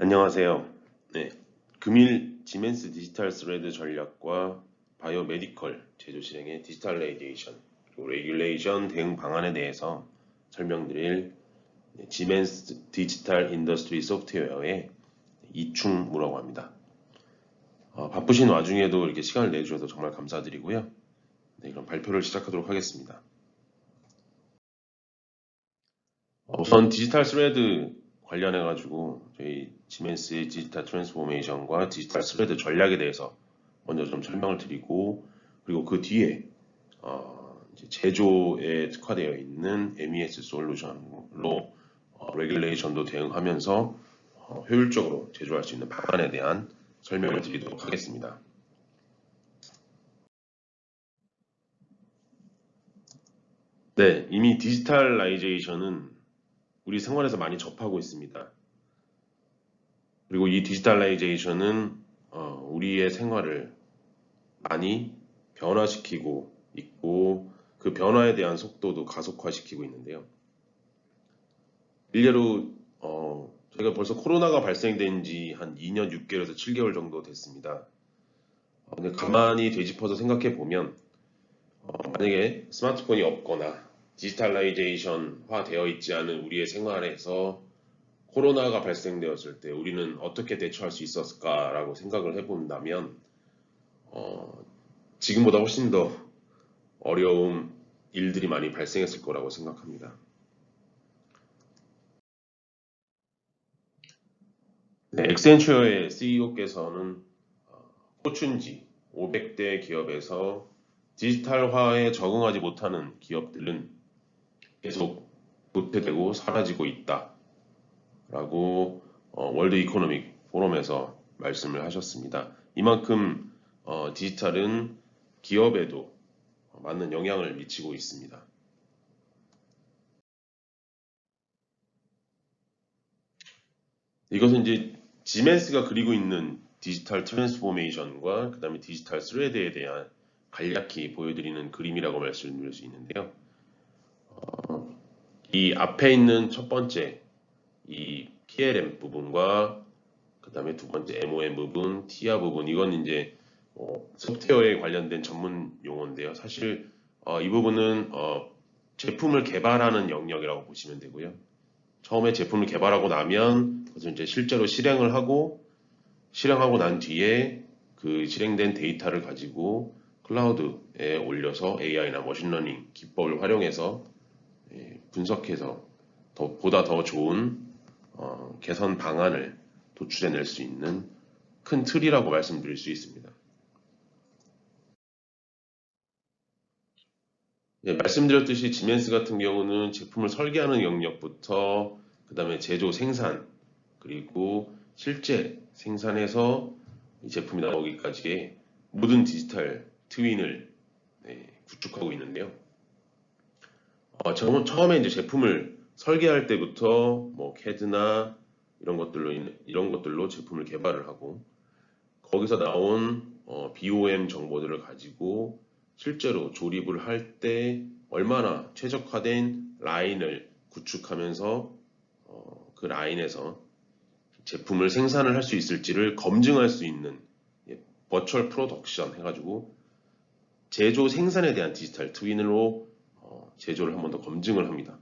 안녕하세요. 네, 금일 지멘스 디지털 스레드 전략과 바이오메디컬 제조 실행의 디지털라이제이션 그리고 레귤레이션 대응 방안에 대해서 설명드릴 지멘스 디지털 인더스트리 소프트웨어의 이충무라고 합니다. 바쁘신 와중에도 이렇게 시간을 내주셔서 정말 감사드리고요. 네, 그럼 발표를 시작하도록 하겠습니다. 우선 디지털 스레드 관련해가지고 저희 지멘스의 디지털 트랜스포메이션과 디지털 스레드 전략에 대해서 먼저 좀 설명을 드리고, 그리고 그 뒤에 이제 제조에 특화되어 있는 MES 솔루션로 레귤레이션도 대응하면서 효율적으로 제조할 수 있는 방안에 대한 설명을 드리도록 하겠습니다. 네, 이미 디지털라이제이션은 우리 생활에서 많이 접하고 있습니다. 그리고 이 디지털라이제이션은 우리의 생활을 많이 변화시키고 있고, 그 변화에 대한 속도도 가속화시키고 있는데요. 일례로 저희가 벌써 코로나가 발생된 지 한 2년 6개월에서 7개월 정도 됐습니다. 근데 가만히 되짚어서 생각해 보면 만약에 스마트폰이 없거나 디지털라이제이션화 되어 있지 않은 우리의 생활에서 코로나가 발생되었을 때 우리는 어떻게 대처할 수 있었을까라고 생각을 해본다면 지금보다 훨씬 더 어려운 일들이 많이 발생했을 거라고 생각합니다. 네, 엑센처의 CEO께서는 포춘지 500대 기업에서 디지털화에 적응하지 못하는 기업들은 계속 도태되고 사라지고 있다라고 월드 이코노믹 포럼에서 말씀을 하셨습니다. 이만큼 디지털은 기업에도 많은 영향을 미치고 있습니다. 이것은 이제 지멘스가 그리고 있는 디지털 트랜스포메이션과 그 다음에 디지털 스레드에 대한 간략히 보여드리는 그림이라고 말씀드릴 수 있는데요. 이 앞에 있는 첫 번째 이 PLM 부분과 그 다음에 두 번째 MOM 부분, TIA 부분, 이건 이제 소프트웨어에 관련된 전문 용어인데요. 사실 이 부분은 제품을 개발하는 영역이라고 보시면 되고요. 처음에 제품을 개발하고 나면 그래서 이제 실제로 실행하고 난 뒤에 그 실행된 데이터를 가지고 클라우드에 올려서 AI나 머신러닝 기법을 활용해서 분석해서 보다 더 좋은 개선 방안을 도출해낼 수 있는 큰 틀이라고 말씀드릴 수 있습니다. 말씀드렸듯이 지멘스 같은 경우는 제품을 설계하는 영역부터 그 다음에 제조 생산 그리고 실제 생산해서 이 제품이 나오기까지의 모든 디지털 트윈을 구축하고 있는데요. 처음에 이제 제품을 설계할 때부터 뭐 CAD나 이런 것들로 제품을 개발을 하고 거기서 나온 BOM 정보들을 가지고 실제로 조립을 할 때 얼마나 최적화된 라인을 구축하면서 그 라인에서 제품을 생산을 할 수 있을지를 검증할 수 있는 버추얼 프로덕션 해가지고 제조 생산에 대한 디지털 트윈으로 제조를 한 번 더 검증을 합니다.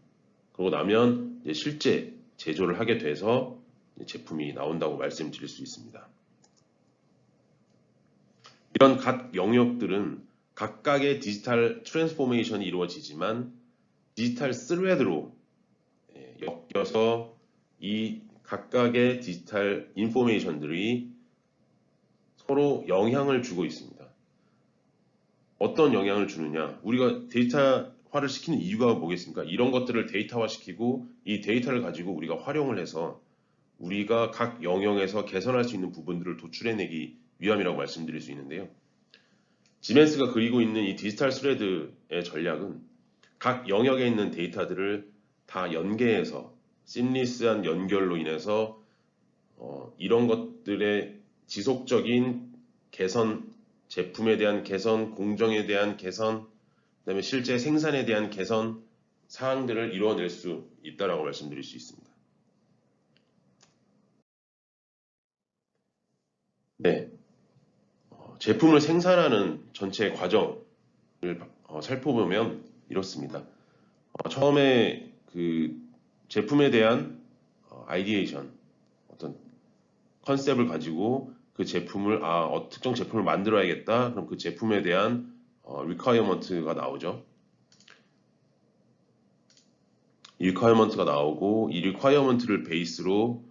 그러고 나면 이제 실제 제조를 하게 돼서 제품이 나온다고 말씀드릴 수 있습니다. 이런 각 영역들은 각각의 디지털 트랜스포메이션이 이루어지지만 디지털 스레드로 엮여서 이 각각의 디지털 인포메이션들이 서로 영향을 주고 있습니다. 어떤 영향을 주느냐? 우리가 데이터화를 시키는 이유가 뭐겠습니까? 이런 것들을 데이터화시키고 이 데이터를 가지고 우리가 활용을 해서 우리가 각 영역에서 개선할 수 있는 부분들을 도출해내기 위함이라고 말씀드릴 수 있는데요. 지멘스가 그리고 있는 이 디지털 스레드의 전략은 각 영역에 있는 데이터들을 다 연계해서 심리스한 연결로 인해서 이런 것들의 지속적인 개선, 제품에 대한 개선, 공정에 대한 개선, 그다음에 실제 생산에 대한 개선 사항들을 이루어낼 수 있다라고 말씀드릴 수 있습니다. 네, 제품을 생산하는 전체 과정을 살펴보면 이렇습니다. 처음에 그 제품에 대한 아이디에이션, 어떤 컨셉을 가지고 그 제품을 특정 제품을 만들어야겠다. 그럼 그 제품에 대한 requirement가 나오죠. 이 requirement가 나오고 이 requirement를 베이스로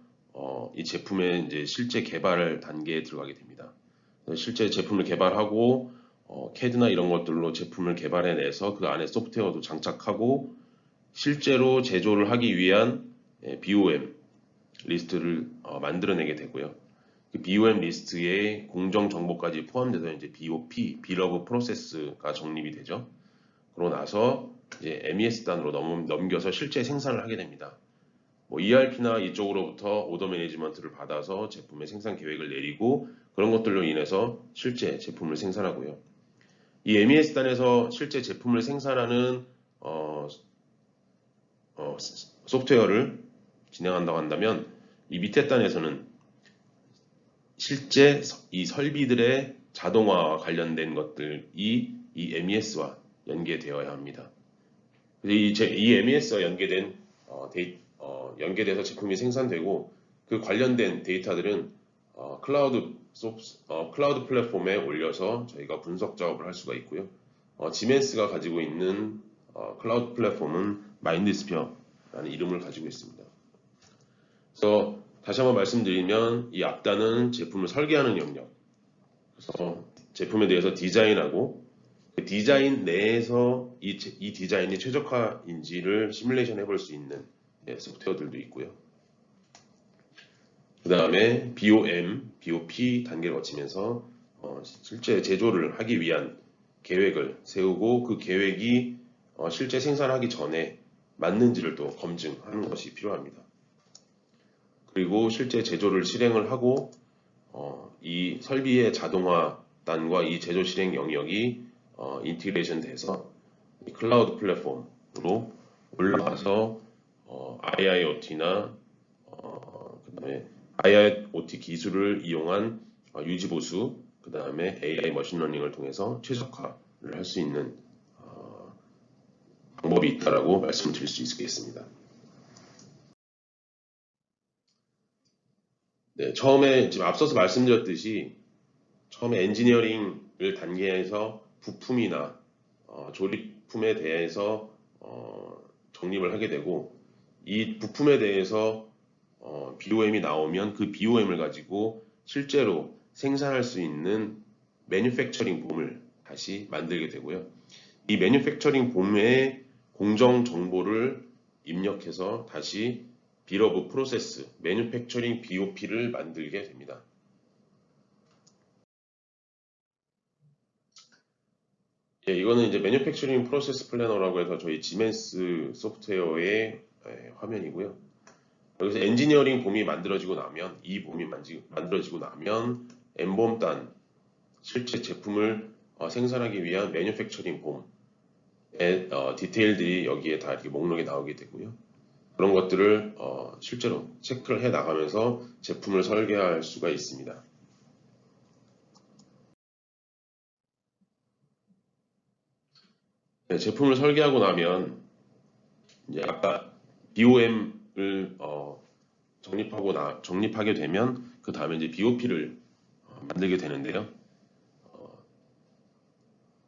이 제품의 이제 실제 개발 단계에 들어가게 됩니다. 실제 제품을 개발하고 CAD나 이런 것들로 제품을 개발해내서 그 안에 소프트웨어도 장착하고 실제로 제조를 하기 위한 BOM 리스트를 만들어내게 되고요. 그 BOM 리스트에 공정 정보까지 포함돼서 이제 BOP, Bill of Process가 정립이 되죠. 그러고 나서 이제 MES 단으로 넘겨서 실제 생산을 하게 됩니다. 뭐 ERP나 이쪽으로부터 오더 매니지먼트를 받아서 제품의 생산 계획을 내리고 그런 것들로 인해서 실제 제품을 생산하고요. 이 MES 단에서 실제 제품을 생산하는 소프트웨어를 진행한다고 한다면 이 밑에 단에서는 실제 이 설비들의 자동화와 관련된 것들이 이 MES와 연계되어야 합니다. 이 MES와 연계돼서 제품이 생산되고 그 관련된 데이터들은 클라우드 플랫폼에 올려서 저희가 분석 작업을 할 수가 있고요. 지멘스가 가지고 있는 클라우드 플랫폼은 마인드스피어라는 이름을 가지고 있습니다. 그래서 다시 한번 말씀드리면 이 앞단은 제품을 설계하는 영역. 그래서 제품에 대해서 디자인하고 그 디자인 내에서 이 디자인이 최적화인지를 시뮬레이션 해볼 수 있는 소프트웨어들도 있고요. 그 다음에 BOM, BOP 단계를 거치면서 실제 제조를 하기 위한 계획을 세우고 그 계획이 실제 생산하기 전에 맞는지를 또 검증하는 것이 필요합니다. 그리고 실제 제조를 실행을 하고 이 설비의 자동화단과 이 제조 실행 영역이 인티그레이션 돼서 클라우드 플랫폼으로 올라가서 IIoT나 그다음에 IIoT 기술을 이용한 유지보수, 그 다음에 AI 머신러닝을 통해서 최적화를 할 수 있는 방법이 있다라고 말씀드릴 수 있겠습니다. 네, 처음에 지금 앞서서 말씀드렸듯이 처음에 엔지니어링을 단계에서 부품이나 조립품에 대해서 정립을 하게 되고 이 부품에 대해서 BOM이 나오면 그 BOM을 가지고 실제로 생산할 수 있는 매뉴팩처링 봄을 다시 만들게 되고요. 이 매뉴팩처링 봄에 공정 정보를 입력해서 다시 Bill of Process, 매뉴팩처링 BOP를 만들게 됩니다. 예, 이거는 이제 매뉴팩처링 프로세스 플래너라고 해서 저희 지멘스 소프트웨어의 화면이고요. 여기서 엔지니어링 봄이 만들어지고 나면 이 봄이 만들어지고 나면 엠봄단 실제 제품을 생산하기 위한 매뉴팩처링 봄의 디테일들이 여기에 다 이렇게 목록에 나오게 되고요. 그런 것들을 실제로 체크를 해 나가면서 제품을 설계할 수가 있습니다. 네, 제품을 설계하고 나면 이제 아까 BOM을 정립하게 되면 그 다음에 이제 BOP를 만들게 되는데요.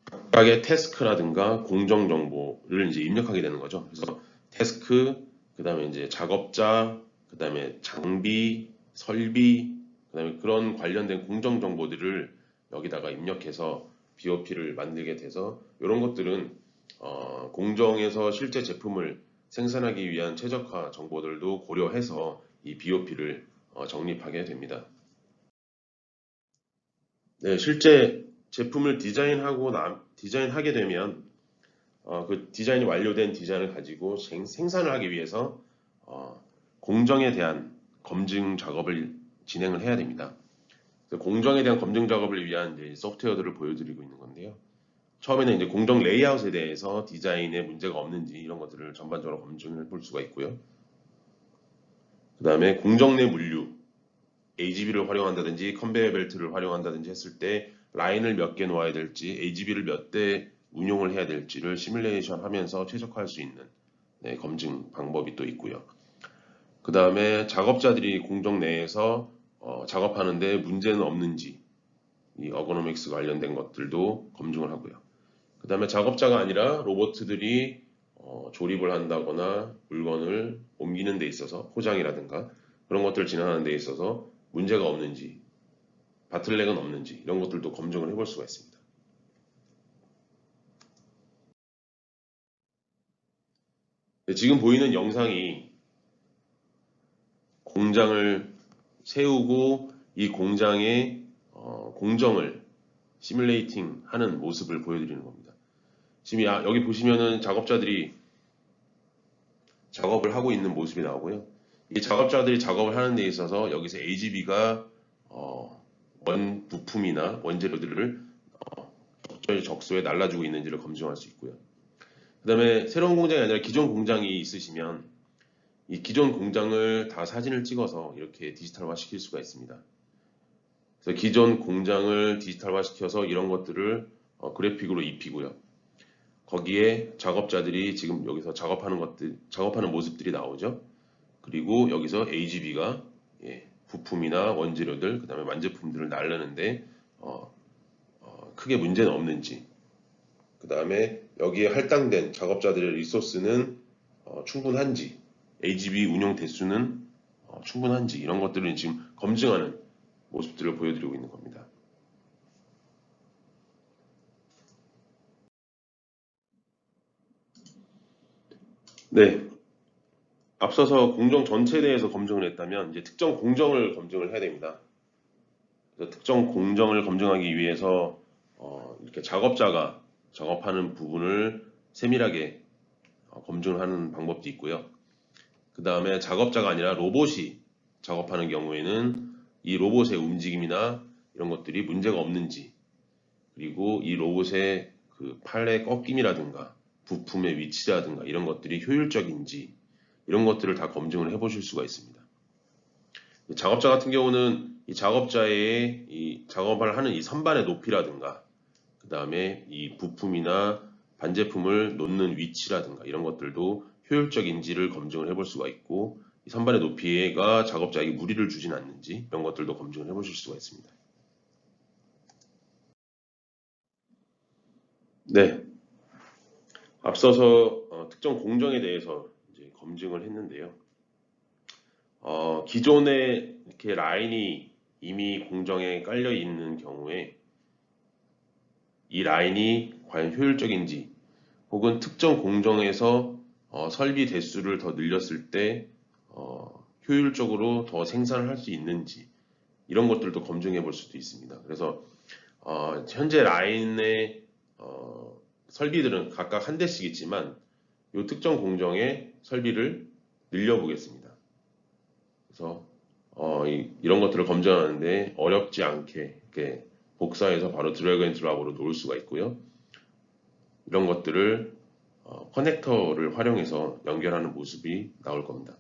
각각의 태스크라든가 공정 정보를 이제 입력하게 되는 거죠. 그래서 태스크, 그 다음에 이제 작업자, 그 다음에 장비, 설비, 그 다음에 그런 관련된 공정 정보들을 여기다가 입력해서 BOP를 만들게 돼서 이런 것들은 공정에서 실제 제품을 생산하기 위한 최적화 정보들도 고려해서 이 BOP를 정립하게 됩니다. 네, 실제 제품을 디자인하게 되면 그 디자인이 완료된 디자인을 가지고 생산을 하기 위해서 공정에 대한 검증 작업을 진행을 해야 됩니다. 공정에 대한 검증 작업을 위한 이제 소프트웨어들을 보여드리고 있는 건데요. 처음에는 이제 공정 레이아웃에 대해서 디자인에 문제가 없는지 이런 것들을 전반적으로 검증을 볼 수가 있고요. 그 다음에 공정 내 물류, AGB를 활용한다든지 컨베이어 벨트를 활용한다든지 했을 때 라인을 몇 개 놓아야 될지, AGB를 몇 대 운용을 해야 될지를 시뮬레이션 하면서 최적화할 수 있는 검증 방법이 또 있고요. 그 다음에 작업자들이 공정 내에서 작업하는데 문제는 없는지 이 어거노믹스 관련된 것들도 검증을 하고요. 그 다음에 작업자가 아니라 로봇들이 조립을 한다거나 물건을 옮기는 데 있어서 포장이라든가 그런 것들을 진행하는 데 있어서 문제가 없는지, 바틀렉은 없는지 이런 것들도 검증을 해볼 수가 있습니다. 지금 보이는 영상이 공장을 세우고 이 공장의 공정을 시뮬레이팅 하는 모습을 보여드리는 겁니다. 지금 여기 보시면은 작업자들이 작업을 하고 있는 모습이 나오고요. 이 작업자들이 작업을 하는 데 있어서 여기서 AGB가 원 부품이나 원재료들을 적절히 적소에 날라주고 있는지를 검증할 수 있고요. 그 다음에 새로운 공장이 아니라 기존 공장이 있으시면 이 기존 공장을 다 사진을 찍어서 이렇게 디지털화 시킬 수가 있습니다. 그래서 기존 공장을 디지털화 시켜서 이런 것들을 그래픽으로 입히고요. 거기에 작업자들이 지금 여기서 작업하는 모습들이 나오죠. 그리고 여기서 AGB가 부품이나 원재료들, 그 다음에 완제품들을 날르는데 크게 문제는 없는지, 그 다음에 여기에 할당된 작업자들의 리소스는 충분한지, AGB 운용 대수는 충분한지 이런 것들을 지금 검증하는 모습들을 보여드리고 있는 겁니다. 네, 앞서서 공정 전체에 대해서 검증을 했다면 이제 특정 공정을 검증을 해야 됩니다. 그래서 특정 공정을 검증하기 위해서 이렇게 작업자가 작업하는 부분을 세밀하게 검증을 하는 방법도 있고요. 그 다음에 작업자가 아니라 로봇이 작업하는 경우에는 이 로봇의 움직임이나 이런 것들이 문제가 없는지, 그리고 이 로봇의 그 팔의 꺾임이라든가 부품의 위치라든가 이런 것들이 효율적인지 이런 것들을 다 검증을 해보실 수가 있습니다. 작업자 같은 경우는 이 작업자의 이 작업을 하는 이 선반의 높이라든가 그 다음에 이 부품이나 반제품을 놓는 위치라든가 이런 것들도 효율적인지를 검증을 해볼 수가 있고 이 선반의 높이가 작업자에게 무리를 주진 않는지 이런 것들도 검증을 해보실 수가 있습니다. 네, 앞서서 특정 공정에 대해서 이제 검증을 했는데요. 기존에 이렇게 라인이 이미 공정에 깔려 있는 경우에 이 라인이 과연 효율적인지 혹은 특정 공정에서 설비 대수를 더 늘렸을 때 효율적으로 더 생산을 할 수 있는지 이런 것들도 검증해 볼 수도 있습니다. 그래서 현재 라인의 설비들은 각각 한 대씩 있지만 이 특정 공정의 설비를 늘려보겠습니다. 그래서 이런 것들을 검증하는데 어렵지 않게 이렇게 복사해서 바로 드래그 앤 드랍으로 놓을 수가 있고요. 이런 것들을 커넥터를 활용해서 연결하는 모습이 나올 겁니다.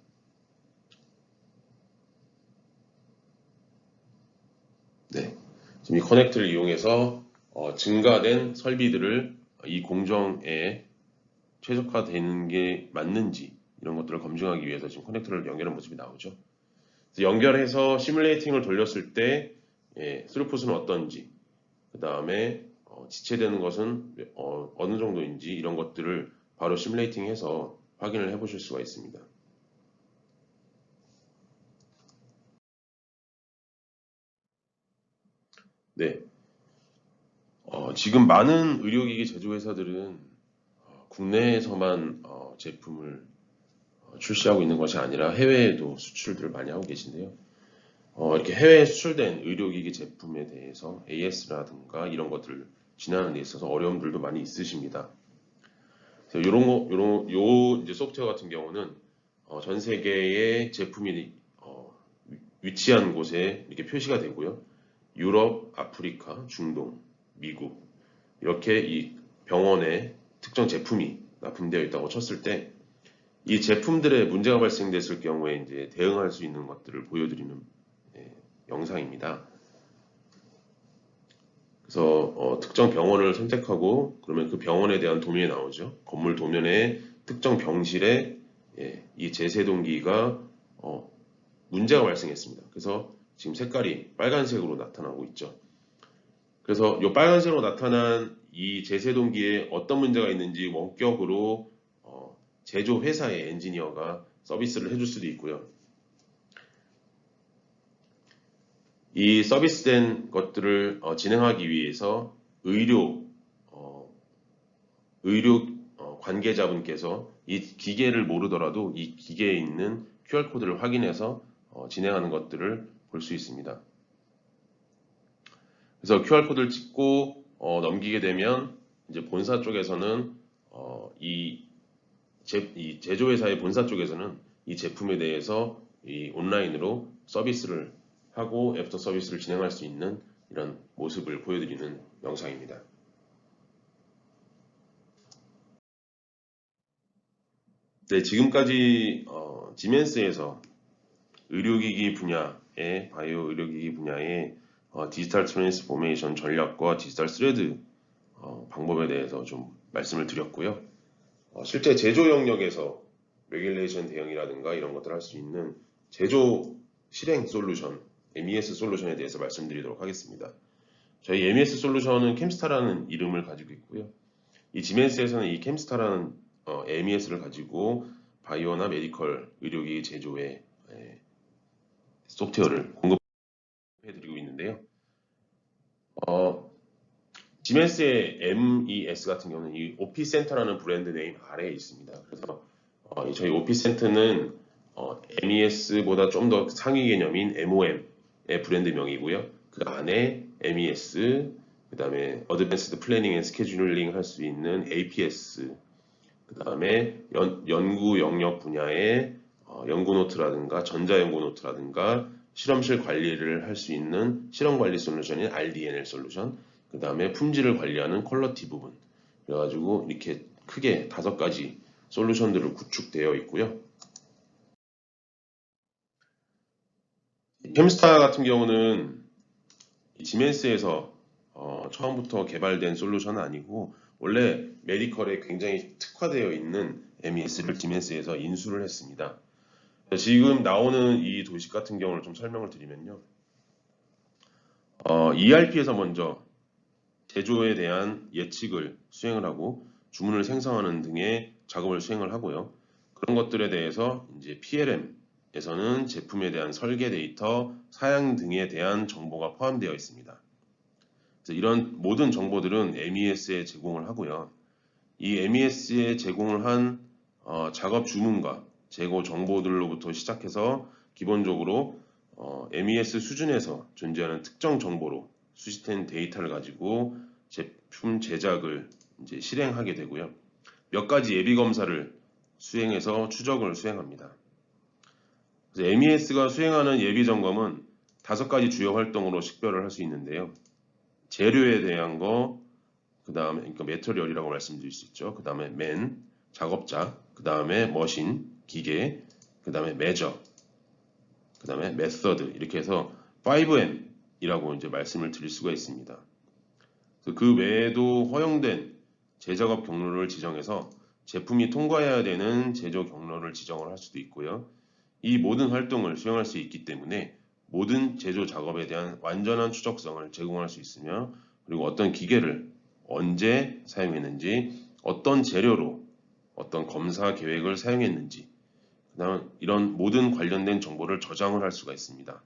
네, 지금 이 커넥터를 이용해서 증가된 설비들을 이 공정에 최적화되는 게 맞는지 이런 것들을 검증하기 위해서 지금 커넥터를 연결하는 모습이 나오죠. 연결해서 시뮬레이팅을 돌렸을 때 스루풋은 어떤지, 그 다음에 지체되는 것은 어느 정도인지 이런 것들을 바로 시뮬레이팅해서 확인을 해보실 수가 있습니다. 네, 지금 많은 의료기기 제조회사들은 국내에서만 제품을 출시하고 있는 것이 아니라 해외에도 수출들을 많이 하고 계신데요. 이렇게 해외에 수출된 의료기기 제품에 대해서 AS라든가 이런 것들을 진행하는 데 있어서 어려움들도 많이 있으십니다. 요 이제 소프트웨어 같은 경우는 전 세계의 제품이 위치한 곳에 이렇게 표시가 되고요. 유럽, 아프리카, 중동, 미국 이렇게 이 병원에 특정 제품이 납품되어 있다고 쳤을 때 이 제품들의 문제가 발생됐을 경우에 이제 대응할 수 있는 것들을 보여드리는 영상입니다. 그래서 특정 병원을 선택하고 그러면 그 병원에 대한 도면이 나오죠. 건물 도면에 특정 병실에 이 제세동기가 문제가 발생했습니다. 그래서 지금 색깔이 빨간색으로 나타나고 있죠. 그래서 이 빨간색으로 나타난 이 제세동기에 어떤 문제가 있는지 원격으로 제조 회사의 엔지니어가 서비스를 해줄 수도 있고요. 이 서비스된 것들을 진행하기 위해서 의료 관계자분께서 이 기계를 모르더라도 이 기계에 있는 QR코드를 확인해서 진행하는 것들을 볼 수 있습니다. 그래서 QR코드를 찍고 넘기게 되면 이제 본사 쪽에서는 이 제조회사의 본사 쪽에서는 이 제품에 대해서 이 온라인으로 서비스를 하고 애프터 서비스를 진행할 수 있는 이런 모습을 보여드리는 영상입니다. 네, 지금까지 지멘스에서 의료기기 분야의 바이오 의료기기 분야의 디지털 트랜스포메이션 전략과 디지털 스레드 방법에 대해서 좀 말씀을 드렸고요. 실제 제조 영역에서 레귤레이션 대응이라든가 이런 것들을 할 수 있는 제조 실행 솔루션, MES 솔루션에 대해서 말씀드리도록 하겠습니다. 저희 MES 솔루션은 캠스타라는 이름을 가지고 있고요. 이 지멘스에서는 이 캠스타라는 MES를 가지고 바이오나 메디컬 의료기기 제조에 소프트웨어를 공급해드리고 있는데요. 지멘스의 MES 같은 경우는 이 오피센터라는 브랜드 네임 아래에 있습니다. 그래서 저희 오피센터는 MES보다 좀 더 상위 개념인 MOM의 브랜드명이고요. 그 안에 MES, 그 다음에 어드밴스드 플래닝 앤 스케줄링 할 수 있는 APS, 그 다음에 연구 영역 분야의 연구노트라든가 전자연구노트라든가 실험실 관리를 할 수 있는 실험관리 솔루션인 RDNL 솔루션, 그 다음에 품질을 관리하는 퀄러티 부분, 그래가지고 이렇게 크게 5가지 솔루션들을 구축되어 있고요. 캠스타 같은 경우는 지멘스에서 처음부터 개발된 솔루션은 아니고 원래 메디컬에 굉장히 특화되어 있는 MES를 지멘스에서 인수를 했습니다. 지금 나오는 이 도식 같은 경우를 좀 설명을 드리면요. ERP에서 먼저 제조에 대한 예측을 수행을 하고 주문을 생성하는 등의 작업을 수행을 하고요. 그런 것들에 대해서 이제 PLM에서는 제품에 대한 설계 데이터, 사양 등에 대한 정보가 포함되어 있습니다. 그래서 이런 모든 정보들은 MES에 제공을 하고요. 이 MES에 제공을 한 작업 주문과 재고 정보들로부터 시작해서 기본적으로 MES 수준에서 존재하는 특정 정보로 수집된 데이터를 가지고 제품 제작을 이제 실행하게 되고요. 몇 가지 예비 검사를 수행해서 추적을 수행합니다. 그래서 MES가 수행하는 예비 점검은 5가지 주요 활동으로 식별을 할 수 있는데요. 재료에 대한 거, 그 다음에 그러니까 매터리얼이라고 말씀드릴 수 있죠. 그 다음에 맨, 작업자, 그 다음에 머신, 기계, 그 다음에 매저, 그 다음에 메서드 이렇게 해서 5M이라고 이제 말씀을 드릴 수가 있습니다. 그 외에도 허용된 제작업 경로를 지정해서 제품이 통과해야 되는 제조 경로를 지정을 할 수도 있고요. 이 모든 활동을 수행할 수 있기 때문에 모든 제조 작업에 대한 완전한 추적성을 제공할 수 있으며 그리고 어떤 기계를 언제 사용했는지 어떤 재료로 어떤 검사 계획을 사용했는지 그다음 이런 모든 관련된 정보를 저장을 할 수가 있습니다.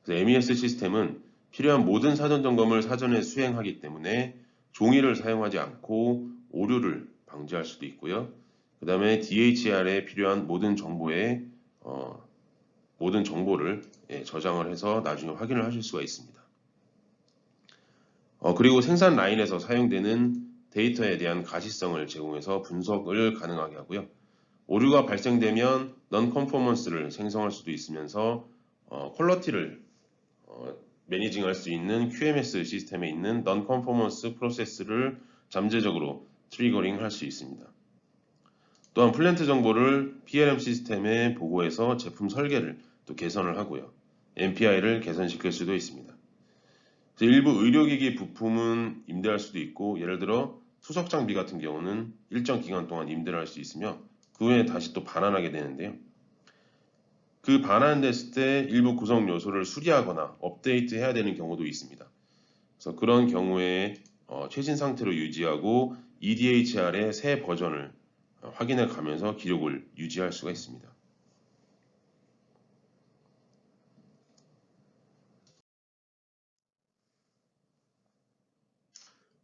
그래서 MES 시스템은 필요한 모든 사전 점검을 사전에 수행하기 때문에 종이를 사용하지 않고 오류를 방지할 수도 있고요. 그 다음에 DHR에 필요한 모든 정보를 저장을 해서 나중에 확인을 하실 수가 있습니다. 그리고 생산 라인에서 사용되는 데이터에 대한 가시성을 제공해서 분석을 가능하게 하고요. 오류가 발생되면 non-conformance를 생성할 수도 있으면서 퀄러티를 매니징할 수 있는 QMS 시스템에 있는 non-conformance 프로세스를 잠재적으로 트리거링 할 수 있습니다. 또한 플랜트 정보를 PLM 시스템에 보고해서 제품 설계를 또 개선을 하고요. MPI를 개선시킬 수도 있습니다. 일부 의료기기 부품은 임대할 수도 있고, 예를 들어 수석 장비 같은 경우는 일정 기간 동안 임대를 할 수 있으며 그 후에 다시 또 반환하게 되는데요. 그 반환됐을 때 일부 구성 요소를 수리하거나 업데이트 해야 되는 경우도 있습니다. 그래서 그런 경우에 최신 상태로 유지하고 EDHR의 새 버전을 확인해 가면서 기록을 유지할 수가 있습니다.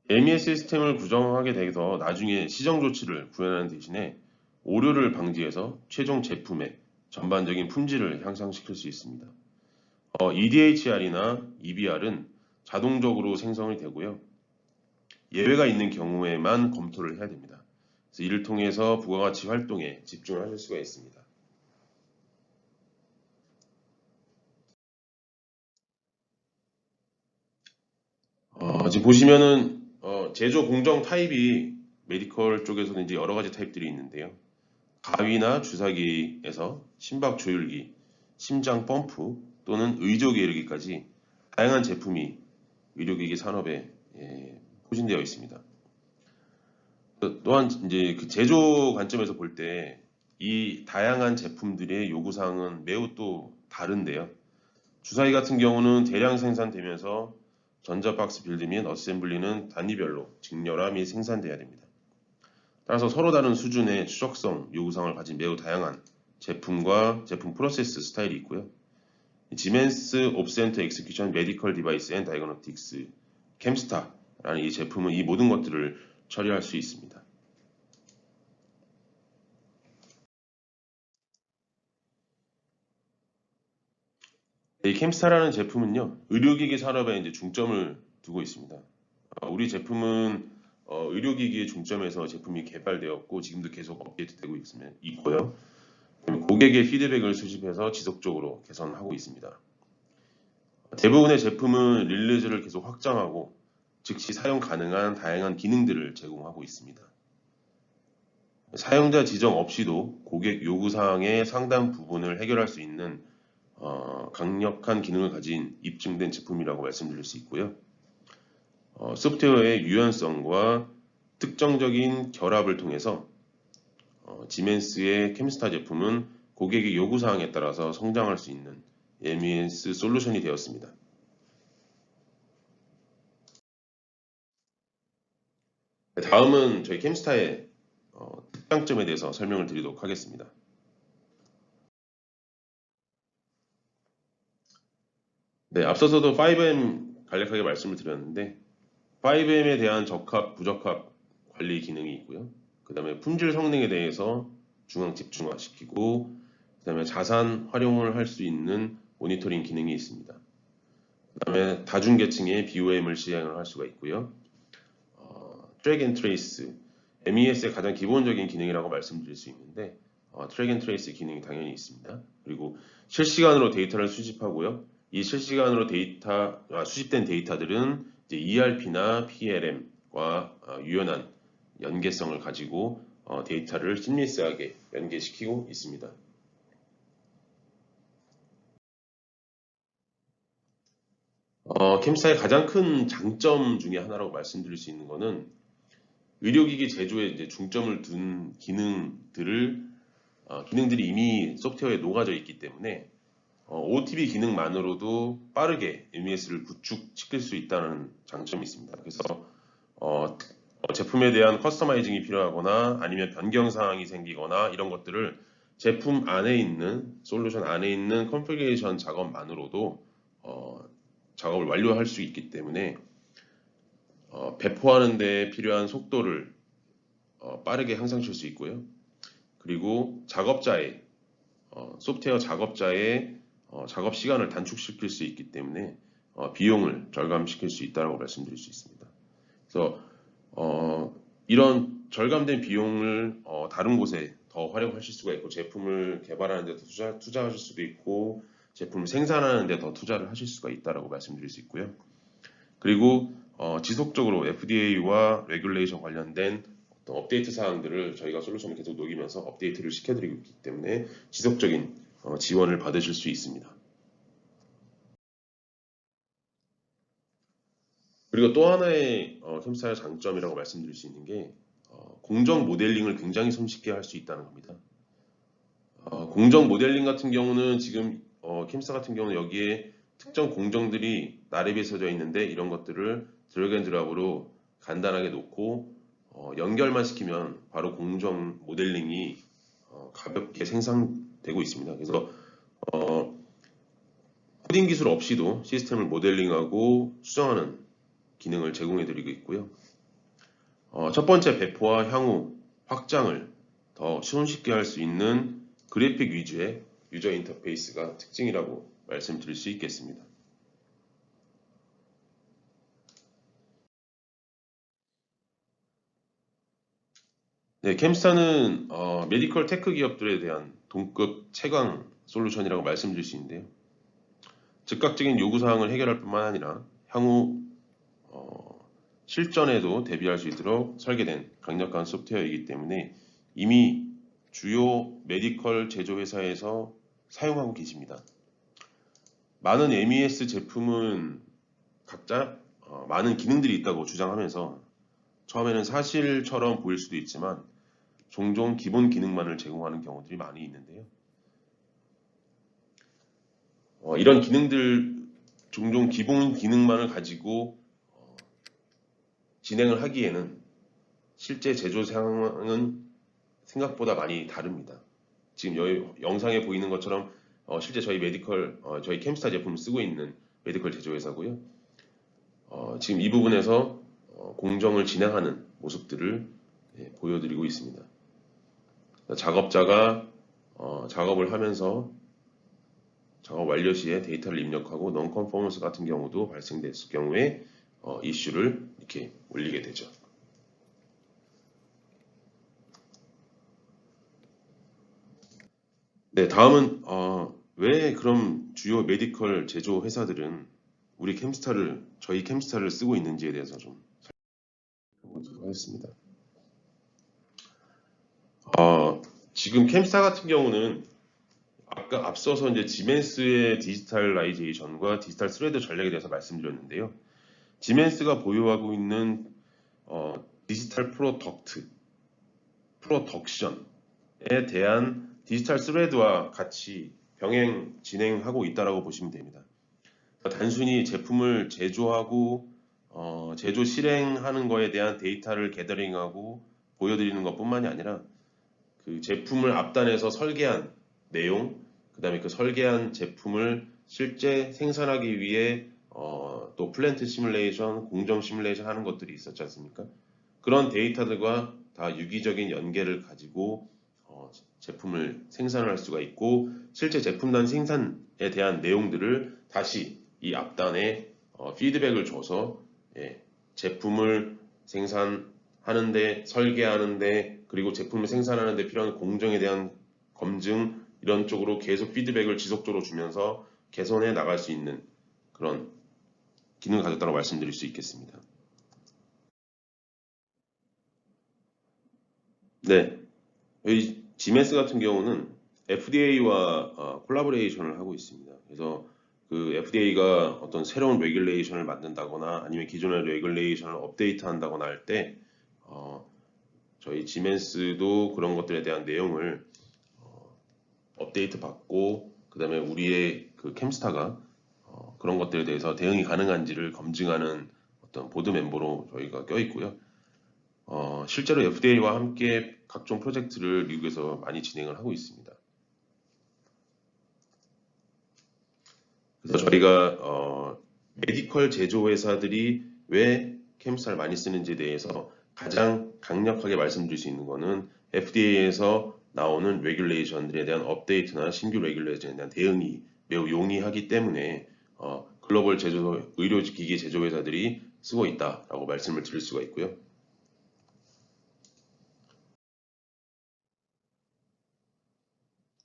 MES 시스템을 구성하게 돼서 나중에 시정 조치를 구현하는 대신에 오류를 방지해서 최종 제품의 전반적인 품질을 향상시킬 수 있습니다. EDHR이나 EBR은 자동적으로 생성이 되고요. 예외가 있는 경우에만 검토를 해야 됩니다. 그래서 이를 통해서 부가가치 활동에 집중을 하실 수가 있습니다. 지금 보시면은 제조 공정 타입이 메디컬 쪽에서는 이제 여러 가지 타입들이 있는데요. 가위나 주사기에서 심박 조율기, 심장 펌프 또는 의조기에 이르기까지 다양한 제품이 의료기기 산업에 포진되어 있습니다. 또한 이제 그 제조 관점에서 볼 때 이 다양한 제품들의 요구사항은 매우 또 다른데요. 주사기 같은 경우는 대량 생산되면서 전자박스 빌드 및 어셈블리는 단위별로 직렬화 및 생산돼야 됩니다. 따라서 서로 다른 수준의 추적성 요구사항을 가진 매우 다양한 제품과 제품 프로세스 스타일이 있고요. 지멘스 옵센터 엑스큐션 메디컬 디바이스 앤 다이그노틱스 캠스타라는 이 제품은 이 모든 것들을 처리할 수 있습니다. 이 캠스타라는 제품은요, 의료기기 산업에 이제 중점을 두고 있습니다. 우리 제품은 의료기기의 중점에서 제품이 개발되었고 지금도 계속 업데이트되고 있고요. 고객의 피드백을 수집해서 지속적으로 개선하고 있습니다. 대부분의 제품은 릴리즈를 계속 확장하고 즉시 사용 가능한 다양한 기능들을 제공하고 있습니다. 사용자 지정 없이도 고객 요구사항의 상당 부분을 해결할 수 있는 강력한 기능을 가진 입증된 제품이라고 말씀드릴 수 있고요. 소프트웨어의 유연성과 특정적인 결합을 통해서 지멘스의 캠스타 제품은 고객의 요구사항에 따라서 성장할 수 있는 MES 솔루션이 되었습니다. 다음은 저희 캠스타의 특장점에 대해서 설명을 드리도록 하겠습니다. 네, 앞서서도 5M 간략하게 말씀을 드렸는데 5M에 대한 적합, 부적합 관리 기능이 있고요. 그 다음에 품질 성능에 대해서 중앙 집중화시키고 그 다음에 자산 활용을 할 수 있는 모니터링 기능이 있습니다. 그 다음에 다중계층의 BOM을 시행을 할 수가 있고요. 트랙 앤 트레이스, MES의 가장 기본적인 기능이라고 말씀드릴 수 있는데 트랙 앤 트레이스 기능이 당연히 있습니다. 그리고 실시간으로 데이터를 수집하고요. 이 실시간으로 수집된 데이터들은 이제 ERP나 PLM과 유연한 연계성을 가지고 데이터를 심리스하게 연계시키고 있습니다. 캠스타의 가장 큰 장점 중에 하나라고 말씀드릴 수 있는 것은 의료기기 제조에 이제 중점을 둔 기능들이 이미 소프트웨어에 녹아져 있기 때문에 OTB 기능만으로도 빠르게 MES를 구축시킬 수 있다는 장점이 있습니다. 그래서 제품에 대한 커스터마이징이 필요하거나 아니면 변경 사항이 생기거나 이런 것들을 제품 안에 있는 솔루션 안에 있는 컨피그레이션 작업만으로도 작업을 완료할 수 있기 때문에 배포하는 데 필요한 속도를 빠르게 향상시킬 수 있고요. 그리고 소프트웨어 작업자의 작업 시간을 단축시킬 수 있기 때문에 비용을 절감시킬 수 있다고 말씀드릴 수 있습니다. 그래서 이런 절감된 비용을 다른 곳에 더 활용하실 수가 있고 제품을 개발하는 데 더 투자하실 수도 있고 제품을 생산하는 데 더 투자를 하실 수가 있다고 말씀드릴 수 있고요. 그리고 지속적으로 FDA와 레귤레이션 관련된 어떤 업데이트 사항들을 저희가 솔루션을 계속 녹이면서 업데이트를 시켜드리고 있기 때문에 지속적인 지원을 받으실 수 있습니다. 그리고 또 하나의 캠스타의 장점이라고 말씀드릴 수 있는 게 공정 모델링을 굉장히 손쉽게 할 수 있다는 겁니다. 공정 모델링 같은 경우는 지금 캠스타 같은 경우는 여기에 특정 공정들이 나래비에 써져 있는데 이런 것들을 드래그 앤 드랍으로 간단하게 놓고 연결만 시키면 바로 공정 모델링이 가볍게 생성되고 있습니다. 그래서 코딩 기술 없이도 시스템을 모델링하고 수정하는 기능을 제공해 드리고 있고요. 첫 번째 배포와 향후 확장을 더 손쉽게 할 수 있는 그래픽 위주의 유저 인터페이스가 특징이라고 말씀드릴 수 있겠습니다. 네, 캠스타는 메디컬 테크 기업들에 대한 동급 최강 솔루션이라고 말씀드릴 수 있는데요. 즉각적인 요구사항을 해결할 뿐만 아니라 향후 실전에도 대비할 수 있도록 설계된 강력한 소프트웨어이기 때문에 이미 주요 메디컬 제조회사에서 사용하고 계십니다. 많은 MES 제품은 각자 많은 기능들이 있다고 주장하면서 처음에는 사실처럼 보일 수도 있지만 종종 기본 기능만을 제공하는 경우들이 많이 있는데요. 이런 기능들, 종종 기본 기능만을 가지고 진행을 하기에는 실제 제조 상황은 생각보다 많이 다릅니다. 지금 여기 영상에 보이는 것처럼 실제 저희 저희 캠스타 제품을 쓰고 있는 메디컬 제조회사고요. 지금 이 부분에서 공정을 진행하는 모습들을 보여드리고 있습니다. 작업자가 작업을 하면서 작업 완료 시에 데이터를 입력하고 non-conformance 같은 경우도 발생됐을 경우에 이슈를 이렇게 올리게 되죠. 네, 다음은 왜 그럼 주요 메디컬 제조 회사들은 저희 캠스타를 쓰고 있는지에 대해서 좀 살펴보도록 하겠습니다. 지금 캠스타 같은 경우는 아까 앞서서 이제 지멘스의 디지털라이제이션과 디지털 스레드 전략에 대해서 말씀드렸는데요. 지멘스가 보유하고 있는 디지털 프로덕션에 대한 디지털 스레드와 같이 병행 진행하고 있다라고 보시면 됩니다. 단순히 제품을 제조하고 제조 실행하는 거에 대한 데이터를 게더링하고 보여드리는 것뿐만이 아니라 그 제품을 앞단에서 설계한 내용, 그 다음에 그 설계한 제품을 실제 생산하기 위해 또 플랜트 시뮬레이션, 공정 시뮬레이션 하는 것들이 있었지 않습니까? 그런 데이터들과 다 유기적인 연계를 가지고 제품을 생산할 수가 있고 실제 제품단 생산에 대한 내용들을 다시 이 앞단에 피드백을 줘서 제품을 생산하는데 설계하는데 그리고 제품을 생산하는데 필요한 공정에 대한 검증 이런 쪽으로 계속 피드백을 지속적으로 주면서 개선해 나갈 수 있는 그런 기능을 가졌다고 말씀드릴 수 있겠습니다. 네, 여기 지멘스 같은 경우는 FDA와 콜라보레이션을 하고 있습니다. 그래서 그 FDA가 어떤 새로운 레귤레이션을 만든다거나 아니면 기존의 레귤레이션을 업데이트한다거나 할 때 저희 지멘스도 그런 것들에 대한 내용을 업데이트 받고 그 다음에 우리의 그 캠스타가 그런 것들에 대해서 대응이 가능한지를 검증하는 어떤 보드 멤버로 저희가 껴 있고요. 실제로 FDA와 함께 각종 프로젝트를 미국에서 많이 진행을 하고 있습니다. 그래서 저희가 메디컬 제조회사들이 왜 캠스타를 많이 쓰는지에 대해서 가장 강력하게 말씀드릴 수 있는 것은 FDA에서 나오는 레귤레이션들에 대한 업데이트나 신규 레귤레이션에 대한 대응이 매우 용이하기 때문에 글로벌 의료기기 제조회사들이 쓰고 있다라고 말씀을 드릴 수가 있고요.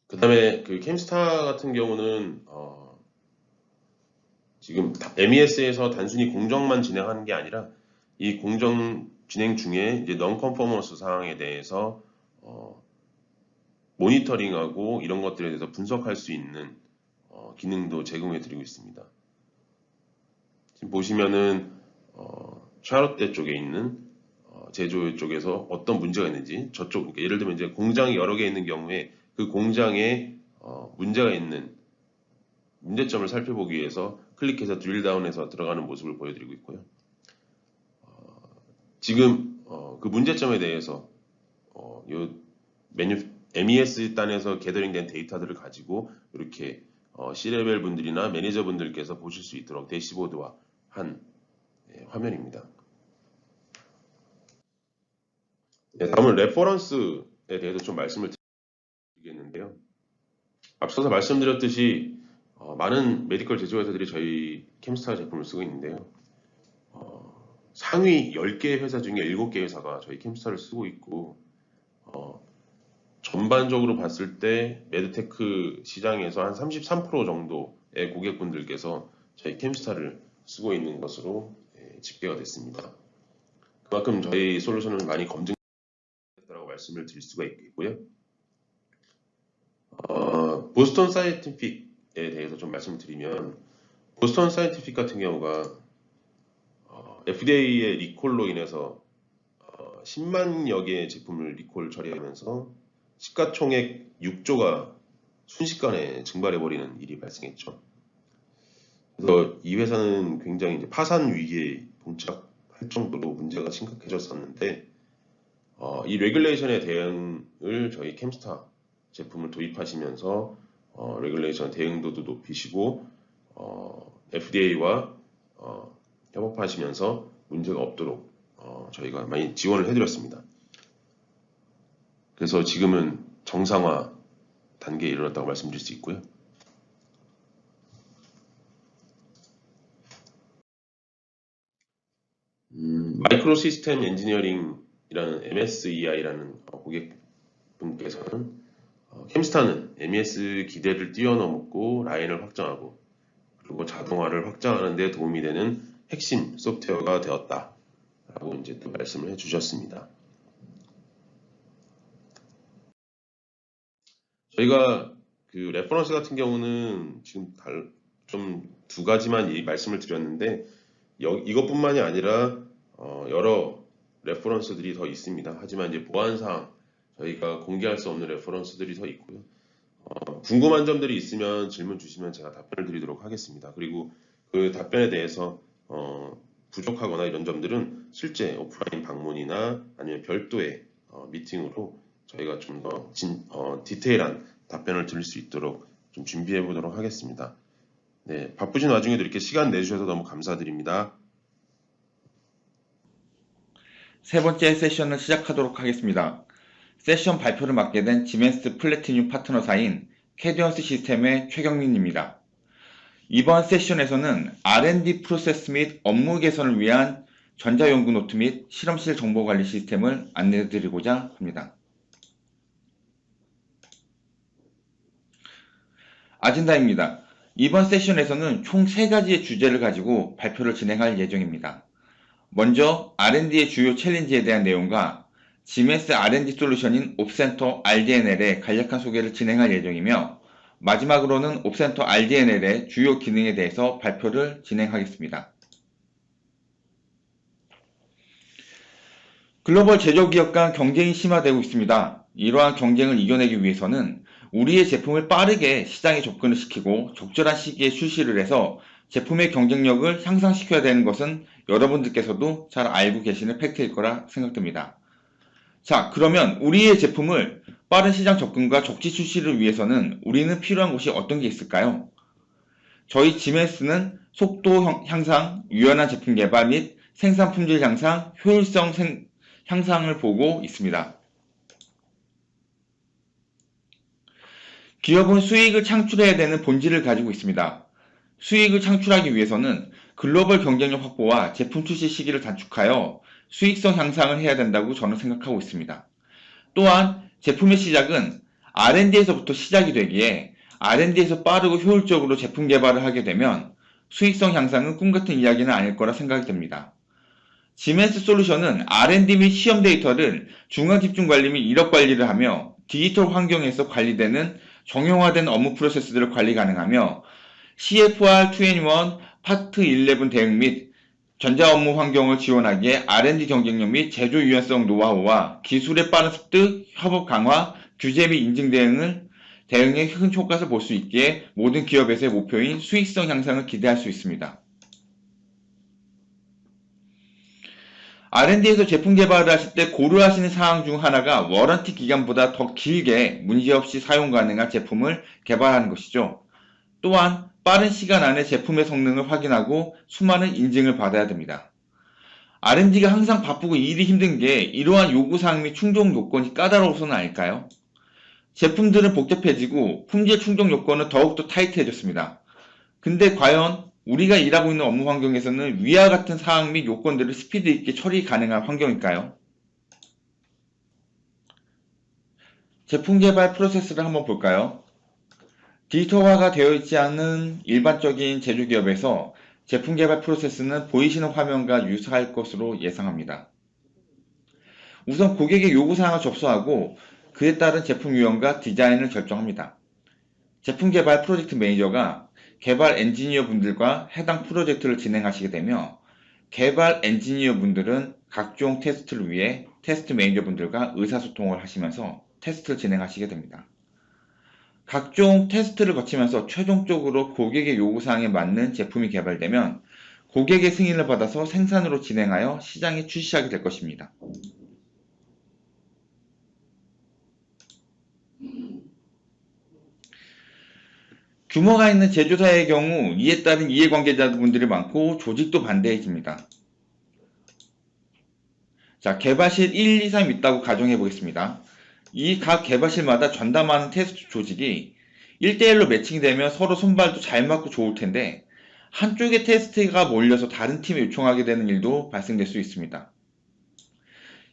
그 다음에 그 캠스타 같은 경우는 지금 MES에서 단순히 공정만 진행하는 게 아니라 이 공정 진행 중에 이제 non-conformance 사항에 대해서 모니터링하고 이런 것들에 대해서 분석할 수 있는 기능도 제공해 드리고 있습니다. 지금 보시면은 샤롯대 쪽에 있는 제조 쪽에서 어떤 문제가 있는지 저쪽, 그러니까 예를 들면 이제 공장이 여러 개 있는 경우에 그 공장에 문제가 있는 문제점을 살펴보기 위해서 클릭해서 드릴다운해서 들어가는 모습을 보여드리고 있고요. 지금 그 문제점에 대해서 요 MES 단에서 게더링된 데이터들을 가지고 이렇게 C레벨 분들이나 매니저 분들께서 보실 수 있도록 대시보드화 한 화면입니다. 네, 다음은 레퍼런스에 대해서 좀 말씀을 드리겠는데요. 앞서서 말씀드렸듯이 많은 메디컬 제조회사들이 저희 캠스타 제품을 쓰고 있는데요. 상위 10개 회사 중에 7개 회사가 저희 캠스타를 쓰고 있고 전반적으로 봤을 때 메드테크 시장에서 한 33% 정도의 고객분들께서 저희 캠스타를 쓰고 있는 것으로 집계가 됐습니다. 그만큼 저희 솔루션을 많이 검증했다고 말씀을 드릴 수가 있겠고요. 보스턴 사이언티픽에 대해서 좀 말씀을 드리면, 보스턴 사이언티픽 같은 경우가 FDA의 리콜로 인해서 10만여 개의 제품을 리콜 처리하면서 시가총액 6조가 순식간에 증발해버리는 일이 발생했죠. 그래서 이 회사는 굉장히 이제 파산 위기에 봉착할 정도로 문제가 심각해졌었는데, 이 레귤레이션에 대응을 저희 캠스타 제품을 도입하시면서 레귤레이션 대응도도 높이시고 FDA와 협업하시면서 문제가 없도록 저희가 많이 지원을 해드렸습니다. 그래서 지금은 정상화 단계에 이르렀다고 말씀드릴 수 있고요. 마이크로 시스템 엔지니어링이라는 MSEI라는 고객분께서는 캠스타는 MES 기대를 뛰어넘고 라인을 확장하고 그리고 자동화를 확장하는 데 도움이 되는 핵심 소프트웨어가 되었다라고 이제 또 말씀을 해주셨습니다. 저희가 그 레퍼런스 같은 경우는 지금 좀 두 가지만 말씀을 드렸는데 이것뿐만이 아니라 여러 레퍼런스들이 더 있습니다. 하지만 이제 보안상 저희가 공개할 수 없는 레퍼런스들이 더 있고요. 궁금한 점들이 있으면 질문 주시면 제가 답변을 드리도록 하겠습니다. 그리고 그 답변에 대해서 부족하거나 이런 점들은 실제 오프라인 방문이나 아니면 별도의 미팅으로 저희가 좀 더 디테일한 답변을 드릴 수 있도록 좀 준비해 보도록 하겠습니다. 네, 바쁘신 와중에도 이렇게 시간 내주셔서 너무 감사드립니다. 세 번째 세션을 시작하도록 하겠습니다. 세션 발표를 맡게 된 지멘스 플래티늄 파트너사인 캐디언스 시스템의 최경민입니다. 이번 세션에서는 R&D 프로세스 및 업무 개선을 위한 전자연구 노트 및 실험실 정보관리 시스템을 안내해드리고자 합니다. 아젠다입니다. 이번 세션에서는 총 3가지의 주제를 가지고 발표를 진행할 예정입니다. 먼저 R&D의 주요 챌린지에 대한 내용과 지멘스 R&D 솔루션인 옵센터 RDNL의 간략한 소개를 진행할 예정이며, 마지막으로는 옵센터 RDNL의 주요 기능에 대해서 발표를 진행하겠습니다. 글로벌 제조기업 간 경쟁이 심화되고 있습니다. 이러한 경쟁을 이겨내기 위해서는 우리의 제품을 빠르게 시장에 접근을 시키고 적절한 시기에 출시를 해서 제품의 경쟁력을 향상시켜야 되는 것은 여러분들께서도 잘 알고 계시는 팩트일 거라 생각됩니다. 자, 그러면 우리의 제품을 빠른 시장 접근과 적지 출시를 위해서는 우리는 필요한 것이 어떤 게 있을까요? 저희 지멘스는 속도 향상, 유연한 제품 개발 및 생산 품질 향상, 효율성 향상을 보고 있습니다. 기업은 수익을 창출해야 되는 본질을 가지고 있습니다. 수익을 창출하기 위해서는 글로벌 경쟁력 확보와 제품 출시 시기를 단축하여 수익성 향상을 해야 된다고 저는 생각하고 있습니다. 또한 제품의 시작은 R&D에서부터 시작이 되기에 R&D에서 빠르고 효율적으로 제품 개발을 하게 되면 수익성 향상은 꿈같은 이야기는 아닐 거라 생각이 됩니다. 지멘스 솔루션은 R&D 및 시험 데이터를 중앙집중 관리 및 이력 관리를 하며 디지털 환경에서 관리되는 정형화된 업무 프로세스들을 관리 가능하며 CFR 21 파트 11 대응 및 전자 업무 환경을 지원하기에 R&D 경쟁력 및 제조 유연성 노하우와 기술의 빠른 습득, 협업 강화, 규제 및 인증 대응에 큰 효과를 볼 수 있기에 모든 기업에서의 목표인 수익성 향상을 기대할 수 있습니다. R&D에서 제품 개발을 하실 때 고려하시는 사항 중 하나가 워런티 기간보다 더 길게 문제없이 사용 가능한 제품을 개발하는 것이죠. 또한 빠른 시간 안에 제품의 성능을 확인하고 수많은 인증을 받아야 됩니다. R&D가 항상 바쁘고 일이 힘든 게 이러한 요구사항 및 충족 요건이 까다로워서는 아닐까요? 제품들은 복잡해지고 품질 충족 요건은 더욱더 타이트해졌습니다. 근데 과연 우리가 일하고 있는 업무 환경에서는 위와 같은 사항 및 요건들을 스피드 있게 처리 가능한 환경일까요? 제품 개발 프로세스를 한번 볼까요? 디지털화가 되어 있지 않은 일반적인 제조기업에서 제품 개발 프로세스는 보이시는 화면과 유사할 것으로 예상합니다. 우선 고객의 요구사항을 접수하고 그에 따른 제품 유형과 디자인을 결정합니다. 제품 개발 프로젝트 매니저가 개발 엔지니어 분들과 해당 프로젝트를 진행하시게 되며 개발 엔지니어 분들은 각종 테스트를 위해 테스트 매니저 분들과 의사소통을 하시면서 테스트를 진행하시게 됩니다. 각종 테스트를 거치면서 최종적으로 고객의 요구사항에 맞는 제품이 개발되면 고객의 승인을 받아서 생산으로 진행하여 시장에 출시하게 될 것입니다. 규모가 있는 제조사의 경우 이에 따른 이해관계자분들이 많고 조직도 반대해집니다. 자, 개발실 1, 2, 3 있다고 가정해 보겠습니다. 이 각 개발실마다 전담하는 테스트 조직이 1대1로 매칭되면 서로 손발도 잘 맞고 좋을 텐데 한쪽의 테스트가 몰려서 다른 팀에 요청하게 되는 일도 발생될 수 있습니다.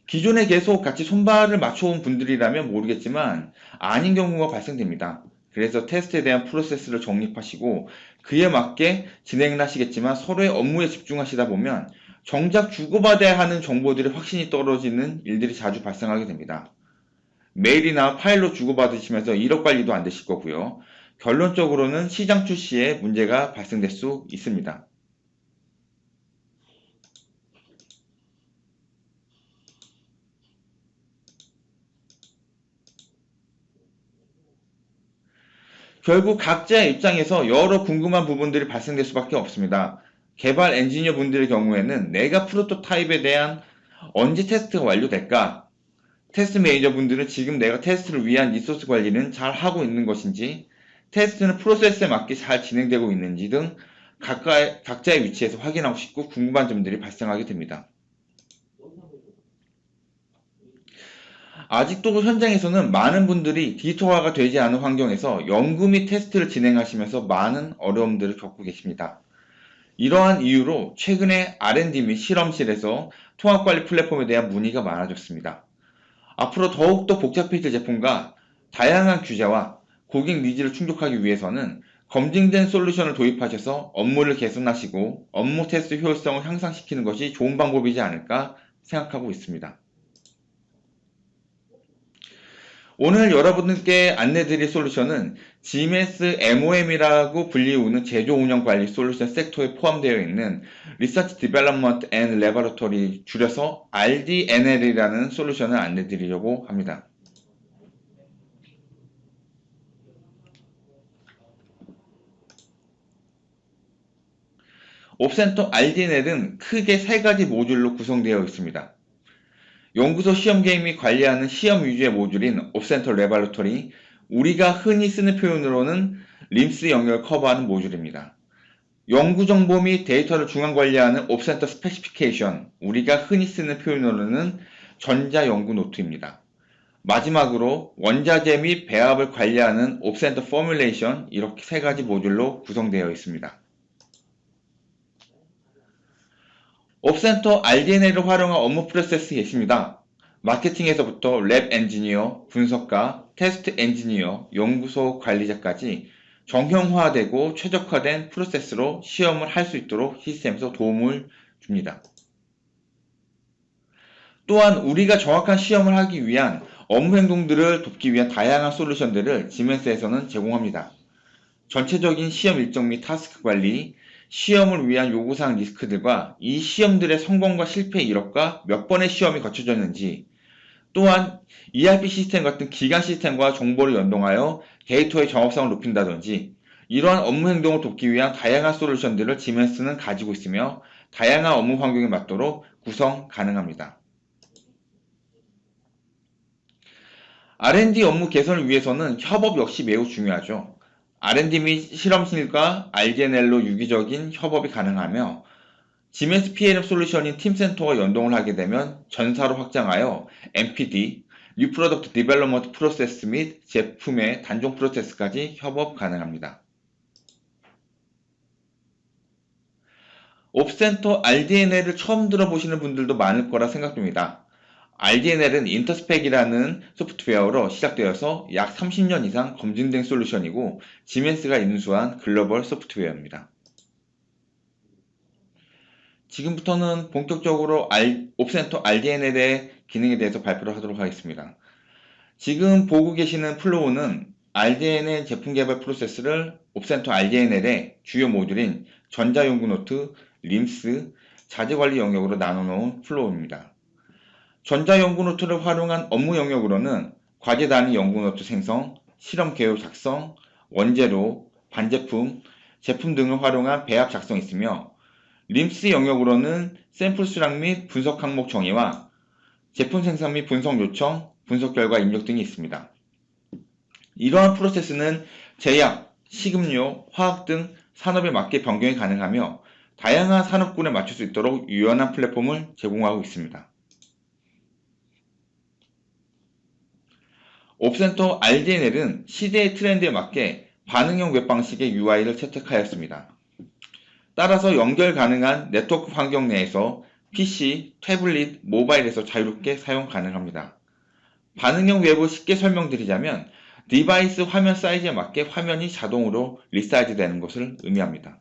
기존에 계속 같이 손발을 맞춰온 분들이라면 모르겠지만 아닌 경우가 발생됩니다. 그래서 테스트에 대한 프로세스를 정립하시고 그에 맞게 진행을 하시겠지만 서로의 업무에 집중하시다 보면 정작 주고받아야 하는 정보들의 확신이 떨어지는 일들이 자주 발생하게 됩니다. 메일이나 파일로 주고받으시면서 이력 관리도 안 되실 거고요. 결론적으로는 시장 출시에 문제가 발생될 수 있습니다. 결국 각자의 입장에서 여러 궁금한 부분들이 발생될 수밖에 없습니다. 개발 엔지니어 분들의 경우에는 내가 프로토타입에 대한 언제 테스트가 완료될까? 테스트 매니저 분들은 지금 내가 테스트를 위한 리소스 관리는 잘 하고 있는 것인지, 테스트는 프로세스에 맞게 잘 진행되고 있는지 등 각자의 위치에서 확인하고 싶고 궁금한 점들이 발생하게 됩니다. 아직도 현장에서는 많은 분들이 디지털화가 되지 않은 환경에서 연구 및 테스트를 진행하시면서 많은 어려움들을 겪고 계십니다. 이러한 이유로 최근에 R&D 및 실험실에서 통합관리 플랫폼에 대한 문의가 많아졌습니다. 앞으로 더욱더 복잡해질 제품과 다양한 규제와 고객 니즈를 충족하기 위해서는 검증된 솔루션을 도입하셔서 업무를 개선하시고 업무 테스트 효율성을 향상시키는 것이 좋은 방법이지 않을까 생각하고 있습니다. 오늘 여러분들께 안내드릴 솔루션은 GMS MOM이라고 불리우는 제조 운영 관리 솔루션 섹터에 포함되어 있는 Research Development and Laboratory 줄여서 RDNL이라는 솔루션을 안내드리려고 합니다. 옵센터 RDNL은 크게 세 가지 모듈로 구성되어 있습니다. 연구소 시험 계획 및 관리하는 시험 위주의 모듈인 옵센터 레바토리, 우리가 흔히 쓰는 표현으로는 림스 영역을 커버하는 모듈입니다. 연구 정보 및 데이터를 중앙 관리하는 옵센터 스페시피케이션, 우리가 흔히 쓰는 표현으로는 전자 연구 노트입니다. 마지막으로 원자재 및 배합을 관리하는 옵센터 포뮬레이션, 이렇게 세 가지 모듈로 구성되어 있습니다. 옵센터 RDNL을 활용한 업무 프로세스 예시입니다. 마케팅에서부터 랩 엔지니어, 분석가, 테스트 엔지니어, 연구소 관리자까지 정형화되고 최적화된 프로세스로 시험을 할 수 있도록 시스템에서 도움을 줍니다. 또한 우리가 정확한 시험을 하기 위한 업무 행동들을 돕기 위한 다양한 솔루션들을 지멘스에서는 제공합니다. 전체적인 시험 일정 및 타스크 관리, 시험을 위한 요구사항 리스크들과 이 시험들의 성공과 실패 이력과 몇 번의 시험이 거쳐졌는지, 또한 ERP 시스템 같은 기간 시스템과 정보를 연동하여 데이터의 정확성을 높인다든지 이러한 업무 행동을 돕기 위한 다양한 솔루션들을 지멘스는 가지고 있으며 다양한 업무 환경에 맞도록 구성 가능합니다. R&D 업무 개선을 위해서는 협업 역시 매우 중요하죠. R&D 및 실험실과 RDNL로 유기적인 협업이 가능하며 지멘스 PLM 솔루션인 팀센터와 연동을 하게 되면 전사로 확장하여 MPD, New Product Development 프로세스 및 제품의 단종 프로세스까지 협업 가능합니다. 옵센터 RDNL을 처음 들어보시는 분들도 많을 거라 생각됩니다. RDNL은 인터스펙이라는 소프트웨어로 시작되어서 약 30년 이상 검증된 솔루션이고 지멘스가 인수한 글로벌 소프트웨어입니다. 지금부터는 본격적으로 옵센터 RDNL의 기능에 대해서 발표를 하도록 하겠습니다. 지금 보고 계시는 플로우는 RDNL 제품 개발 프로세스를 옵센터 RDNL의 주요 모듈인 전자연구노트, 림스, 자재관리 영역으로 나눠놓은 플로우입니다. 전자연구노트를 활용한 업무 영역으로는 과제 단위 연구노트 생성, 실험 개요 작성, 원재료, 반제품, 제품 등을 활용한 배합 작성이 있으며 림스 영역으로는 샘플 수량 및 분석 항목 정의와 제품 생산 및 분석 요청, 분석 결과 입력 등이 있습니다. 이러한 프로세스는 제약, 식음료, 화학 등 산업에 맞게 변경이 가능하며 다양한 산업군에 맞출 수 있도록 유연한 플랫폼을 제공하고 있습니다. 옵센터 RDNL은 시대의 트렌드에 맞게 반응형 웹 방식의 UI를 채택하였습니다. 따라서 연결 가능한 네트워크 환경 내에서 PC, 태블릿, 모바일에서 자유롭게 사용 가능합니다. 반응형 웹을 쉽게 설명드리자면 디바이스 화면 사이즈에 맞게 화면이 자동으로 리사이즈 되는 것을 의미합니다.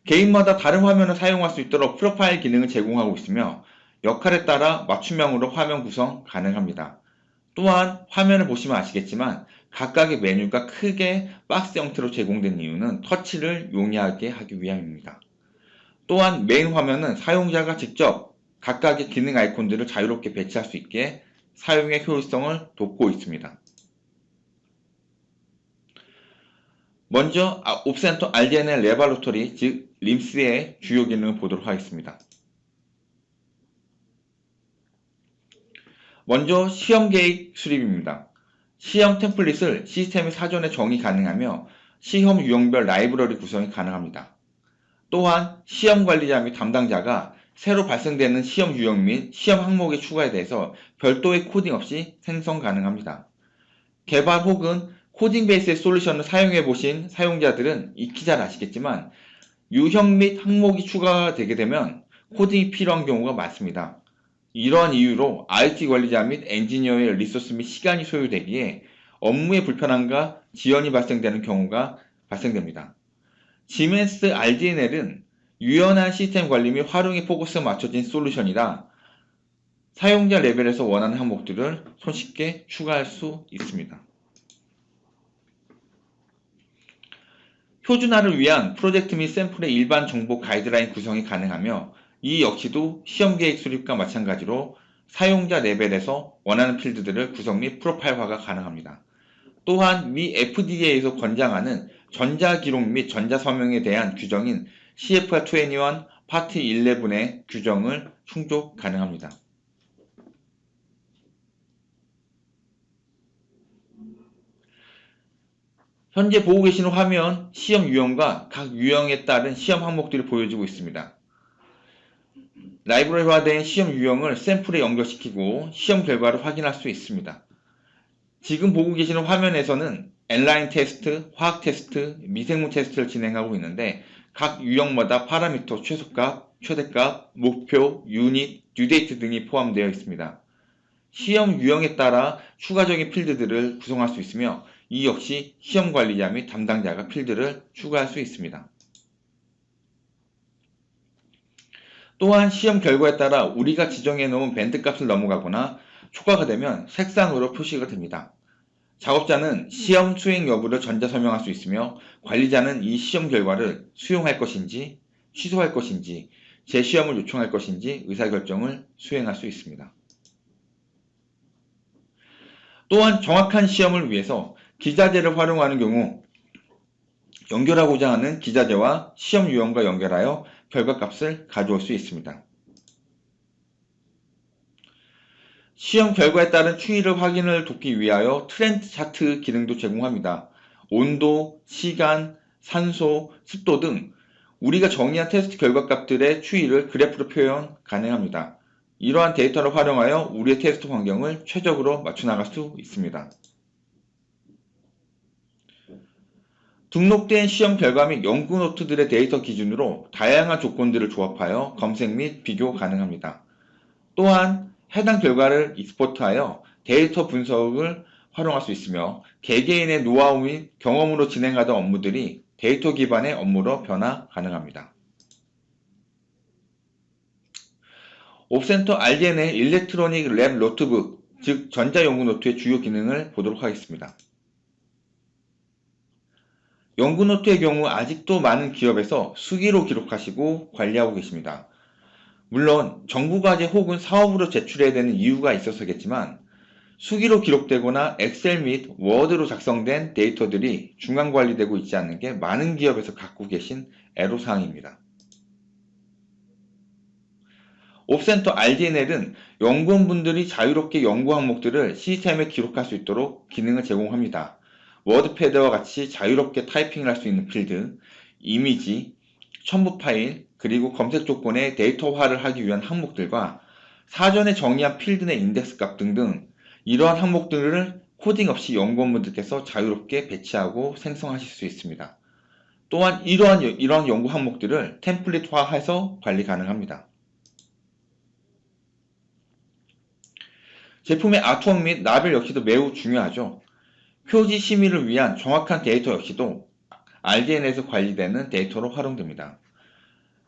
개인마다 다른 화면을 사용할 수 있도록 프로파일 기능을 제공하고 있으며 역할에 따라 맞춤형으로 화면 구성 가능합니다. 또한 화면을 보시면 아시겠지만 각각의 메뉴가 크게 박스 형태로 제공된 이유는 터치를 용이하게 하기 위함입니다. 또한 메인 화면은 사용자가 직접 각각의 기능 아이콘들을 자유롭게 배치할 수 있게 사용의 효율성을 돕고 있습니다. 먼저 옵센터 RDNL 레바로토리 즉 림스의 주요 기능을 보도록 하겠습니다. 먼저 시험 계획 수립입니다. 시험 템플릿을 시스템의 사전에 정의 가능하며 시험 유형별 라이브러리 구성이 가능합니다. 또한 시험 관리자 및 담당자가 새로 발생되는 시험 유형 및 시험 항목의 추가에 대해서 별도의 코딩 없이 생성 가능합니다. 개발 혹은 코딩 베이스의 솔루션을 사용해 보신 사용자들은 익히 잘 아시겠지만 유형 및 항목이 추가되게 되면 코딩이 필요한 경우가 많습니다. 이러한 이유로 IT 관리자 및 엔지니어의 리소스 및 시간이 소요되기에 업무의 불편함과 지연이 발생되는 경우가 발생됩니다. 지멘스 RDNL은 유연한 시스템 관리 및 활용에 포커스가 맞춰진 솔루션이라 사용자 레벨에서 원하는 항목들을 손쉽게 추가할 수 있습니다. 표준화를 위한 프로젝트 및 샘플의 일반 정보 가이드라인 구성이 가능하며 이 역시도 시험 계획 수립과 마찬가지로 사용자 레벨에서 원하는 필드들을 구성 및 프로파일화가 가능합니다. 또한 미 FDA에서 권장하는 전자기록 및 전자서명에 대한 규정인 CFR 21 파트 11의 규정을 충족 가능합니다. 현재 보고 계시는 화면 시험 유형과 각 유형에 따른 시험 항목들이 보여지고 있습니다. 라이브러리화된 시험 유형을 샘플에 연결시키고 시험 결과를 확인할 수 있습니다. 지금 보고 계시는 화면에서는 엔라인 테스트, 화학 테스트, 미생물 테스트를 진행하고 있는데 각 유형마다 파라미터 최소값, 최대값, 목표, 유닛, 듀데이트 등이 포함되어 있습니다. 시험 유형에 따라 추가적인 필드들을 구성할 수 있으며 이 역시 시험 관리자 및 담당자가 필드를 추가할 수 있습니다. 또한 시험 결과에 따라 우리가 지정해 놓은 밴드 값을 넘어가거나 초과가 되면 색상으로 표시가 됩니다. 작업자는 시험 수행 여부를 전자 설명할 수 있으며 관리자는 이 시험 결과를 수용할 것인지 취소할 것인지 재시험을 요청할 것인지 의사결정을 수행할 수 있습니다. 또한 정확한 시험을 위해서 기자재를 활용하는 경우 연결하고자 하는 기자재와 시험 유형과 연결하여 결과값을 가져올 수 있습니다. 시험 결과에 따른 추이를 확인을 돕기 위하여 트렌드 차트 기능도 제공합니다. 온도, 시간, 산소, 습도 등 우리가 정의한 테스트 결과값들의 추이를 그래프로 표현 가능합니다. 이러한 데이터를 활용하여 우리의 테스트 환경을 최적으로 맞춰 나갈 수 있습니다. 등록된 시험 결과 및 연구 노트들의 데이터 기준으로 다양한 조건들을 조합하여 검색 및 비교 가능합니다. 또한 해당 결과를 익스포트하여 데이터 분석을 활용할 수 있으며 개개인의 노하우 및 경험으로 진행하던 업무들이 데이터 기반의 업무로 변화 가능합니다. 옵센터 RDN의 일렉트로닉 랩 노트북, 즉 전자연구노트의 주요 기능을 보도록 하겠습니다. 연구노트의 경우 아직도 많은 기업에서 수기로 기록하시고 관리하고 계십니다. 물론 정부과제 혹은 사업으로 제출해야 되는 이유가 있어서겠지만 수기로 기록되거나 엑셀 및 워드로 작성된 데이터들이 중간 관리되고 있지 않는 게 많은 기업에서 갖고 계신 애로사항입니다. 옵센터 RDNL은 연구원분들이 자유롭게 연구 항목들을 시스템에 기록할 수 있도록 기능을 제공합니다. 워드패드와 같이 자유롭게 타이핑을 할 수 있는 필드, 이미지, 첨부 파일, 그리고 검색 조건의 데이터화를 하기 위한 항목들과 사전에 정의한 필드 내 인덱스 값 등등 이러한 항목들을 코딩 없이 연구원분들께서 자유롭게 배치하고 생성하실 수 있습니다. 또한 이러한 연구 항목들을 템플릿화해서 관리 가능합니다. 제품의 아트웍 및 라벨 역시도 매우 중요하죠. 표지 심의를 위한 정확한 데이터 역시도 RDN에서 관리되는 데이터로 활용됩니다.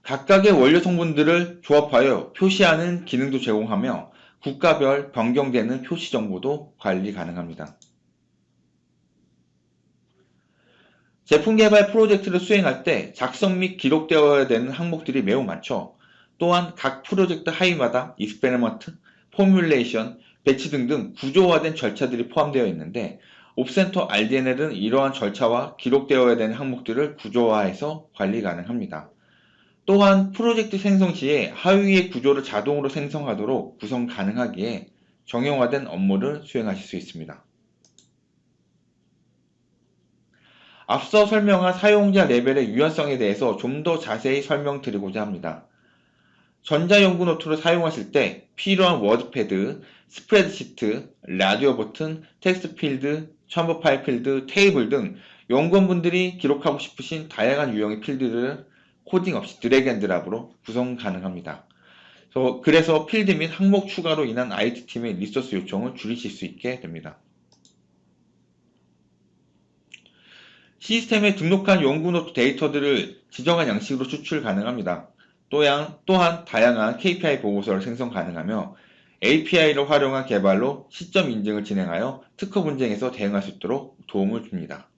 각각의 원료 성분들을 조합하여 표시하는 기능도 제공하며 국가별 변경되는 표시 정보도 관리 가능합니다. 제품 개발 프로젝트를 수행할 때 작성 및 기록되어야 되는 항목들이 매우 많죠. 또한 각 프로젝트 하위마다 익스페리먼트, 포뮬레이션, 배치 등등 구조화된 절차들이 포함되어 있는데 옵센터 RDNL은 이러한 절차와 기록되어야 되는 항목들을 구조화해서 관리 가능합니다. 또한 프로젝트 생성 시에 하위의 구조를 자동으로 생성하도록 구성 가능하기에 정형화된 업무를 수행하실 수 있습니다. 앞서 설명한 사용자 레벨의 유연성에 대해서 좀 더 자세히 설명드리고자 합니다. 전자연구노트를 사용하실 때 필요한 워드패드, 스프레드시트, 라디오 버튼, 텍스트 필드, 첨부 파일 필드, 테이블 등 연구원분들이 기록하고 싶으신 다양한 유형의 필드를 코딩 없이 드래그 앤 드랍으로 구성 가능합니다. 그래서 필드 및 항목 추가로 인한 IT팀의 리소스 요청을 줄이실 수 있게 됩니다. 시스템에 등록한 연구노트 데이터들을 지정한 양식으로 추출 가능합니다. 또한 다양한 KPI 보고서를 생성 가능하며 API를 활용한 개발로 시점 인증을 진행하여 특허 분쟁에서 대응할 수 있도록 도움을 줍니다.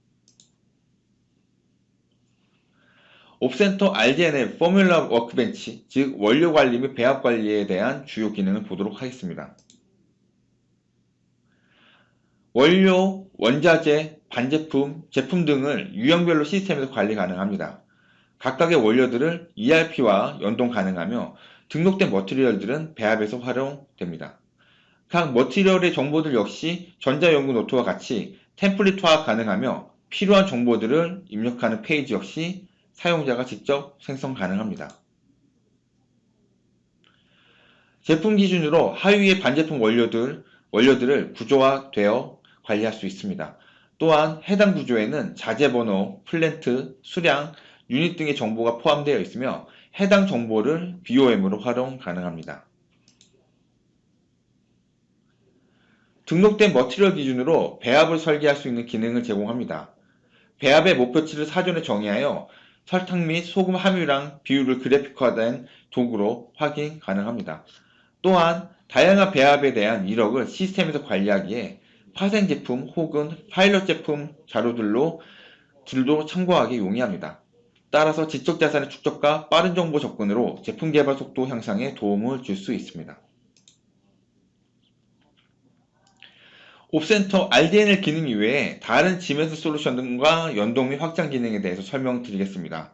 옵센터 RDNL 포뮬라 워크벤치, 즉 원료 관리 및 배합 관리에 대한 주요 기능을 보도록 하겠습니다. 원료, 원자재, 반제품, 제품 등을 유형별로 시스템에서 관리 가능합니다. 각각의 원료들을 ERP와 연동 가능하며 등록된 머티리얼들은 배합에서 활용됩니다. 각 머티리얼의 정보들 역시 전자연구노트와 같이 템플릿화 가능하며 필요한 정보들을 입력하는 페이지 역시 사용자가 직접 생성 가능합니다. 제품 기준으로 하위의 반제품 원료들을 구조화되어 관리할 수 있습니다. 또한 해당 구조에는 자재번호, 플랜트, 수량, 유닛 등의 정보가 포함되어 있으며 해당 정보를 BOM으로 활용 가능합니다. 등록된 머티리얼 기준으로 배합을 설계할 수 있는 기능을 제공합니다. 배합의 목표치를 사전에 정의하여 설탕 및 소금 함유량 비율을 그래픽화된 도구로 확인 가능합니다. 또한 다양한 배합에 대한 이력을 시스템에서 관리하기에 파생 제품 혹은 파일럿 제품 자료들도 참고하기 용이합니다. 따라서 지적자산의 축적과 빠른 정보 접근으로 제품 개발 속도 향상에 도움을 줄 수 있습니다. 옵센터 RDNL 기능 이외에 다른 GMS 솔루션과 연동 및 확장 기능에 대해서 설명드리겠습니다.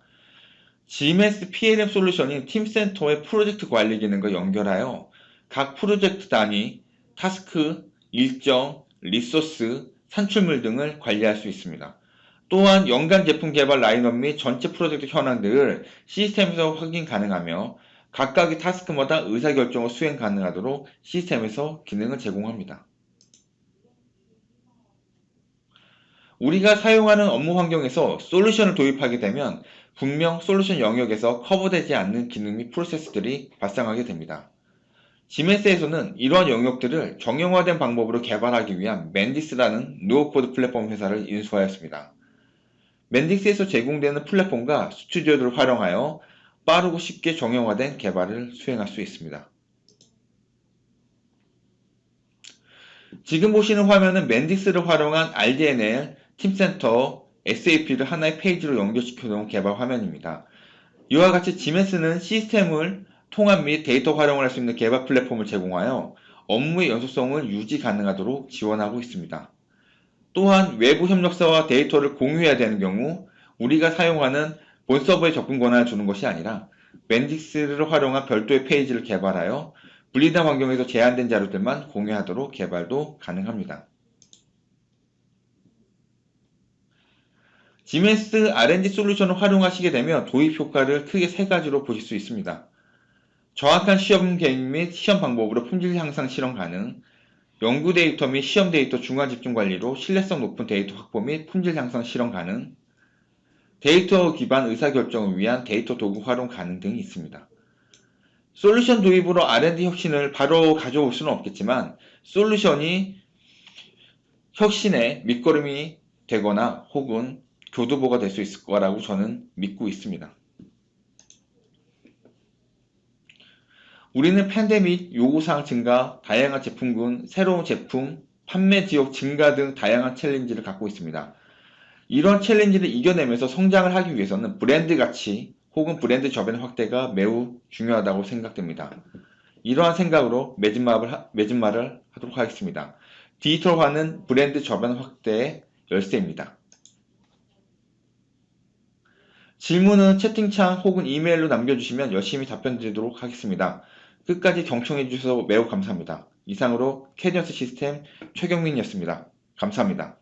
GMS PLM 솔루션인 팀센터의 프로젝트 관리 기능과 연결하여 각 프로젝트 단위, 타스크, 일정, 리소스, 산출물 등을 관리할 수 있습니다. 또한 연간 제품 개발 라인업 및 전체 프로젝트 현황들을 시스템에서 확인 가능하며 각각의 타스크마다 의사결정을 수행 가능하도록 시스템에서 기능을 제공합니다. 우리가 사용하는 업무 환경에서 솔루션을 도입하게 되면 분명 솔루션 영역에서 커버되지 않는 기능 및 프로세스들이 발생하게 됩니다. GMS에서는 이러한 영역들을 정형화된 방법으로 개발하기 위한 맨디스라는 노코드 플랫폼 회사를 인수하였습니다. 맨딕스에서 제공되는 플랫폼과 스튜디오들을 활용하여 빠르고 쉽게 정형화된 개발을 수행할 수 있습니다. 지금 보시는 화면은 맨딕스를 활용한 RDNL, 팀센터, SAP를 하나의 페이지로 연결시켜 놓은 개발 화면입니다. 이와 같이 GMS는 시스템을 통합 및 데이터 활용을 할 수 있는 개발 플랫폼을 제공하여 업무의 연속성을 유지 가능하도록 지원하고 있습니다. 또한 외부 협력사와 데이터를 공유해야 되는 경우 우리가 사용하는 본 서버에 접근 권한을 주는 것이 아니라 맨딕스를 활용한 별도의 페이지를 개발하여 분리된 환경에서 제한된 자료들만 공유하도록 개발도 가능합니다. GMS R&D 솔루션을 활용하시게 되면 도입 효과를 크게 세 가지로 보실 수 있습니다. 정확한 시험 계획 및 시험 방법으로 품질 향상 실현 가능, 연구 데이터 및 시험 데이터 중간 집중 관리로 신뢰성 높은 데이터 확보 및 품질 향상 실현 가능, 데이터 기반 의사결정을 위한 데이터 도구 활용 가능 등이 있습니다. 솔루션 도입으로 R&D 혁신을 바로 가져올 수는 없겠지만 솔루션이 혁신의 밑거름이 되거나 혹은 교두보가 될 수 있을 거라고 저는 믿고 있습니다. 우리는 팬데믹, 요구사항 증가, 다양한 제품군, 새로운 제품, 판매 지역 증가 등 다양한 챌린지를 갖고 있습니다. 이런 챌린지를 이겨내면서 성장을 하기 위해서는 브랜드 가치 혹은 브랜드 저변 확대가 매우 중요하다고 생각됩니다. 이러한 생각으로 맺은 말을 하도록 하겠습니다. 디지털화는 브랜드 저변 확대의 열쇠입니다. 질문은 채팅창 혹은 이메일로 남겨주시면 열심히 답변 드리도록 하겠습니다. 끝까지 경청해 주셔서 매우 감사합니다. 이상으로 캐디언스 시스템 최경민이었습니다. 감사합니다.